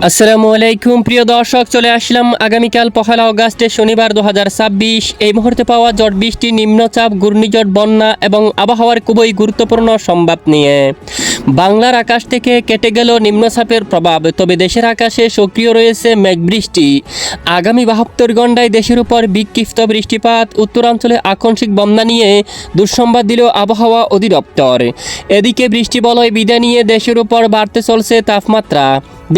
আসসালামু আলাইকুম প্রিয় দর্শক, চলে আসলাম আগামীকাল 1 আগস্টে শনিবার 2026 এই মুহূর্তে পাওয়া ঝড় বৃষ্টি, নিম্নচাপ, ঘূর্ণিঝড়, বন্যা এবং আবহাওয়ার খুবই গুরুত্বপূর্ণ সংবাদ নিয়ে। বাংলার আকাশ থেকে কেটে গেল নিম্নচাপের প্রভাব, তবে দেশের আকাশে সক্রিয় রয়েছে মেঘবৃষ্টি। আগামী 72 ঘণ্টায় দেশের উপর বিক্ষিপ্ত বৃষ্টিপাত, উত্তরাঞ্চলে আকস্মিক বন্যা নিয়ে দুঃসংবাদ দিল আবহাওয়া অধিদপ্তর। এদিকে বৃষ্টি বলয় বিদায় নিয়ে দেশের উপর বাড়তে চলছে তাপমাত্রা।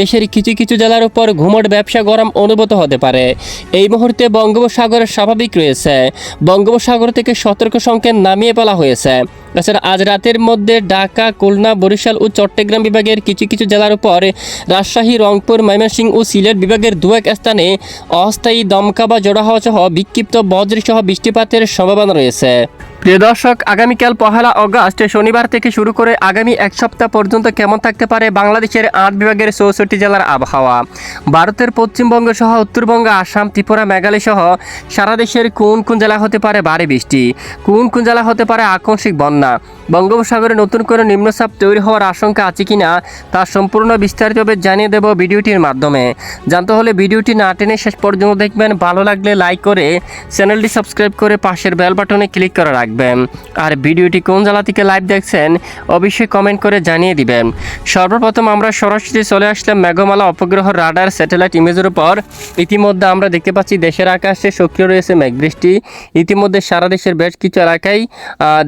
দেশের কিছু কিছু জেলার উপর ঘুমট ব্যবসা গরম অনুভূত হতে পারে। এই মুহূর্তে বঙ্গোপসাগর স্বাভাবিক রয়েছে। বঙ্গোপসাগর থেকে সতর্ক সংকেত নামিয়ে ফেলা হয়েছে। তাছাড়া আজ রাতের মধ্যে ঢাকা, খুলনা, বরিশাল ও চট্টগ্রাম বিভাগের কিছু কিছু জেলার উপর, রাজশাহী, রংপুর, ময়মনসিংহ ও সিলেট বিভাগের দু এক স্থানে অস্থায়ী দমকা বা জোড়া হওয়া সহ বিক্ষিপ্ত বজ্রসহ বৃষ্টিপাতের সম্ভাবনা রয়েছে। প্রিয় দর্শক, আগামীকাল 1 আগস্ট শনিবার থেকে শুরু করে আগামী এক সপ্তাহ পর্যন্ত কেমন থাকতে পারে বাংলাদেশের 8 বিভাগের 64 জেলার আবহাওয়া। ভারতের পশ্চিমবঙ্গ সহ উত্তরবঙ্গ, আসাম, ত্রিপুরা, মেঘালয় সহ সারা দেশের কোন কোন জেলা হতে পারে ভারী বৃষ্টি, কোন কোন জেলা হতে পারে আকস্মিক বন্যা, বঙ্গোপসাগরে নতুন করে নিম্নচাপ তৈরি হওয়ার আশঙ্কা আছে কিনা তা সম্পূর্ণ বিস্তারিতভাবে জানিয়ে দেব ভিডিওটির মাধ্যমে। জানতে হলে ভিডিওটি না টেনে শেষ পর্যন্ত দেখবেন। ভালো লাগলে লাইক করে চ্যানেলটি সাবস্ক্রাইব করে পাশের বেল বাটনে ক্লিক করে রাখবেন। আর ভিডিওটি কোন জেলা থেকে লাইভ দেখছেন অবশ্যই কমেন্ট করে জানিয়ে দিবেন। সর্বপ্রথম আমরা সরাসরি চলে আসলাম মেঘমালা উপগ্রহ রাডার স্যাটেলাইট ইমেজের উপর। ইতিমধ্যে আমরা দেখতে পাচ্ছি দেশের আকাশে সক্রিয় রয়েছে মেঘবৃষ্টি। ইতিমধ্যে সারা দেশের বেশ কিছু এলাকায়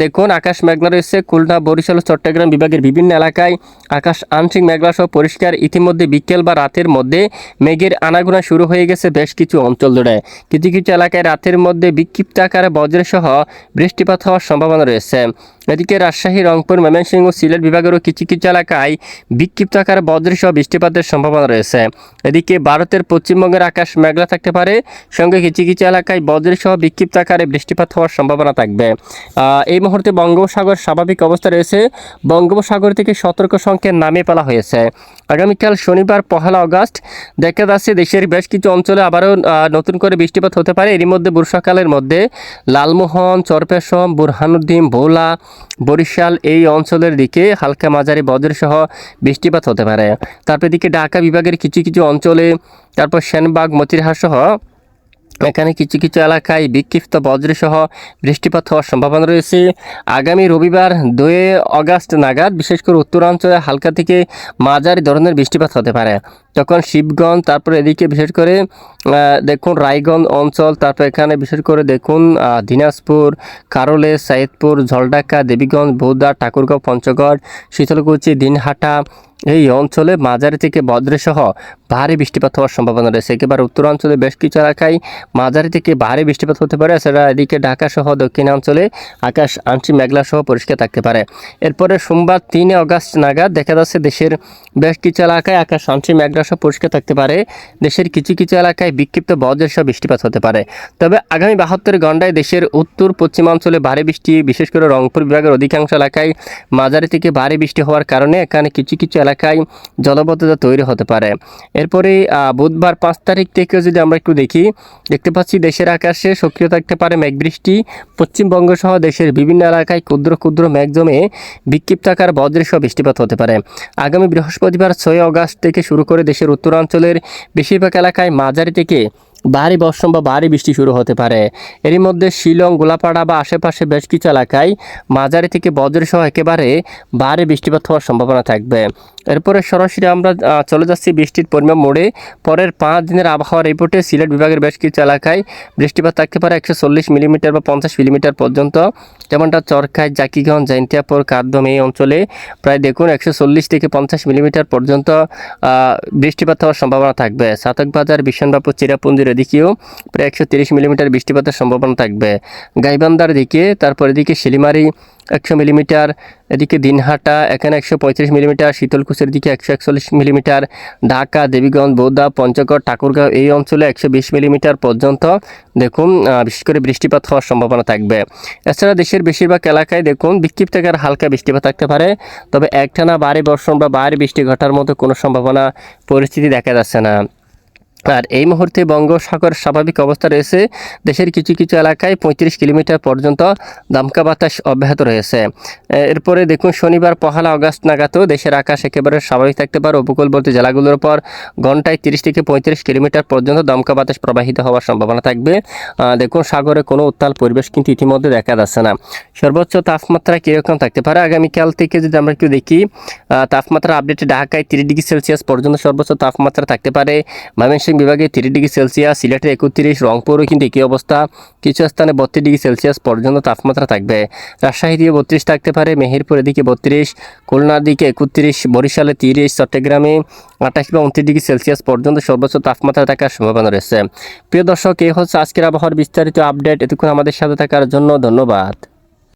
দেখুন আকাশ মেঘলা রয়েছে। খুলনা, বরিশাল, চট্টগ্রাম বিভাগের বিভিন্ন এলাকায় আকাশ আংশিক মেঘলা সহ পরিষ্কার। ইতিমধ্যে বিকেল বা রাতের মধ্যে মেঘের আনাগোনা শুরু হয়ে গেছে বেশ কিছু অঞ্চল জুড়ে। কিছু কিছু এলাকায় রাতের মধ্যে বিক্ষিপ্ত আকারে বজ্রসহ বৃষ্টিপাত হওয়ার সম্ভাবনা রয়েছে। এদিকে রাজশাহী, রংপুর, ময়মনসিংহ ও সিলেট বিভাগেরও কিছু কিছু এলাকায় বিক্ষিপ্ত আকারে বজ্রসহ বৃষ্টিপাতের সম্ভাবনা রয়েছে। এদিকে ভারতের পশ্চিমবঙ্গের আকাশ মেঘলা থাকতে পারে, সঙ্গে কিছু কিছু এলাকায় বজ্রসহ বিক্ষিপ্ত আকারে বৃষ্টিপাত হওয়ার সম্ভাবনা থাকবে। এই মুহূর্তে বঙ্গোপসাগর স্বাভাবিক অবস্থা রয়েছে। বঙ্গোপসাগর থেকে সতর্ক সংকেত নামিয়ে ফেলা হয়েছে। আগামীকাল শনিবার 1 আগস্ট দেখা যাচ্ছে দেশের বেশ কিছু অঞ্চলে আবারও নতুন করে বৃষ্টিপাত হতে পারে। এরই মধ্যে বর্ষাকালের মধ্যে লালমোহন, চরপেশম, বুরহানুদ্দিন, ভোলা, বরিশাল এই অঞ্চলের দিকে হালকা মাঝারি বজ্রসহ বৃষ্টিপাত হতে পারে। তারপর এদিকে ঢাকা বিভাগের কিছু কিছু অঞ্চলে, তারপর সেনবাগ, মতিরহাট সহ এখানে কিছু কিছু এলাকায় বিক্ষিপ্ত বজ্রসহ বৃষ্টিপাত হওয়ার সম্ভাবনা রয়েছে। আগামী রবিবার 2 আগস্ট নাগাদ বিশেষ করে উত্তরাঞ্চলে হালকা থেকে মাঝারি ধরনের বৃষ্টিপাত হতে পারে। তখন শিবগঞ্জ, তারপর এদিকে বিশেষ করে দেখুন রায়গঞ্জ অঞ্চল, তারপর এখানে বিশেষ করে দেখুন দিনাজপুর, কারলে, সাইদপুর, ঝলঢাকা, দেবীগঞ্জ, বৌদ্ধা, ঠাকুরগাঁও, পঞ্চগড়, শীতলকুচি, দিনহাটা এই অঞ্চলে মাঝারি থেকে বজ্রসহ ভারী বৃষ্টিপাত হওয়ার সম্ভাবনা রয়েছে। একেবারে উত্তরাঞ্চলে বেশ কিছু এলাকায় মাঝারি থেকে ভারী বৃষ্টিপাত হতে পারে। এছাড়া এদিকে ঢাকা সহ দক্ষিণাঞ্চলে আকাশ আংশিক মেঘলা সহ পরিষ্কার থাকতে পারে। এরপরে সোমবার 3 আগস্ট নাগাদ দেখা যাচ্ছে দেশের বেশ কিছু এলাকায় আকাশ আংশিক মেঘলা সহ পরিষ্কার থাকতে পারে। দেশের কিছু কিছু এলাকায় বিক্ষিপ্ত বজ্রসহ বৃষ্টিপাত হতে পারে। তবে আগামী 72 ঘণ্টায় দেশের উত্তর পশ্চিমাঞ্চলে ভারী বৃষ্টি, বিশেষ করে রংপুর বিভাগের অধিকাংশ এলাকায় মাঝারি থেকে ভারী বৃষ্টি হওয়ার কারণে এখানে কিছু কিছু এলাকায় জলবদ্ধতা তৈরি হতে পারে। এরপরে বুধবার 5 তারিখ থেকে যদি আমরা একটু দেখতে পাচ্ছি দেশের আকাশে সক্রিয় থাকতে পারে মেঘবৃষ্টি। পশ্চিমবঙ্গ সহ দেশের বিভিন্ন এলাকায় ক্ষুদ্র ক্ষুদ্র মেঘ জমে বিক্ষিপ্ত আকার বজ্রসহ বৃষ্টিপাত হতে পারে। আগামী বৃহস্পতিবার 6 আগস্ট থেকে শুরু করে দেশের উত্তরাঞ্চলের বেশিরভাগ এলাকায় মাঝারি থেকে ভারী বর্ষণ বা ভারী বৃষ্টি শুরু হতে পারে। এরই মধ্যে শিলং, গোলাপাড়া বা আশেপাশে বেশ কিছু এলাকায় মাঝারি থেকে বজ্রসহ একেবারে ভারী বৃষ্টিপাত হওয়ার সম্ভাবনা থাকবে। এরপরে সরাসরি আমরা চলে যাচ্ছি বৃষ্টির পরিমাণ মোড়ে। পরের 5 দিনের আবহাওয়া রিপোর্টে সিলেট বিভাগের বেশ কিছু এলাকায় বৃষ্টিপাত থাকতে পারে 140 মিলিমিটার বা 50 মিলিমিটার পর্যন্ত। যেমনটা চরখাই, জাকিগঞ্জ, জৈন্তিয়াপুর, কাকদম এই অঞ্চলে প্রায় দেখুন 140 থেকে 50 মিলিমিটার পর্যন্ত বৃষ্টিপাত হওয়ার সম্ভাবনা থাকবে। সাতকবাজার, বিশনবাবু, চিরাপুঞ্জির এদিকেও প্রায় 130 মিলিমিটার বৃষ্টিপাতের সম্ভাবনা থাকবে। গাইবান্ধার দিকে, তারপর এদিকে শিলিমারি 100 মিলিমিটার, এদিকে দিনহাটা এখানে 135 মিলিমিটার, শীতলকুচির দিকে 141 মিলিমিটার, ঢাকা, দেবীগঞ্জ, বৌদ্ধা, পঞ্চগড়, ঠাকুরগাঁও এই অঞ্চলে 120 মিলিমিটার পর্যন্ত দেখুন বিশেষ করে বৃষ্টিপাত হওয়ার সম্ভাবনা থাকবে। এছাড়া দেশের বেশিরভাগ এলাকায় দেখুন বিক্ষিপ্ত আকারে হালকা বৃষ্টিপাত থাকতে পারে। তবে একটানা ভারী বর্ষণ বা ভারী বৃষ্টি ঘটার মতো কোনো সম্ভাবনা পরিস্থিতি দেখা যাচ্ছে না। আর এই মুহূর্তে বঙ্গোপসাগর স্বাভাবিক অবস্থা রয়েছে। দেশের কিছু কিছু এলাকায় 35 কিলোমিটার পর্যন্ত দমকা বাতাস অব্যাহত রয়েছে। এরপরে দেখুন শনিবার 1 আগস্ট নাগাদও দেশের আকাশ একেবারে স্বাভাবিক থাকতে পারে। উপকূলবর্তী জেলাগুলোর পর ঘন্টায় 30 থেকে 35 কিলোমিটার পর্যন্ত দমকা বাতাস প্রবাহিত হওয়ার সম্ভাবনা থাকবে। দেখুন সাগরে কোনো উত্তাল পরিবেশ কিন্তু ইতিমধ্যে দেখা যাচ্ছে না। সর্বোচ্চ তাপমাত্রা কীরকম থাকতে পারে আগামীকাল থেকে যদি আমরা একটু দেখি, তাপমাত্রা আপডেটে ঢাকায় 30 ডিগ্রি সেলসিয়াস পর্যন্ত সর্বোচ্চ তাপমাত্রা থাকতে পারে। ময়মনসিংহ বিভাগে 30 ডিগ্রি সেলসিয়াস, সিলেটে 31, রংপুরও কিন্তু একই অবস্থা, কিছু স্থানে 32 ডিগ্রি সেলসিয়াস পর্যন্ত তাপমাত্রা থাকবে। রাজশাহী দিয়ে 32 থাকতে পারে, মেহেরপুর এদিকে 32, খুলনার দিকে 31, বরিশালে 30, চট্টগ্রামে 28 বা 29 ডিগ্রি সেলসিয়াস পর্যন্ত সর্বোচ্চ তাপমাত্রা থাকার সম্ভাবনা রয়েছে। প্রিয় দর্শক, এই হচ্ছে আজকের আবহাওয়ার বিস্তারিত আপডেট। এতক্ষণ আমাদের সাথে থাকার জন্য ধন্যবাদ।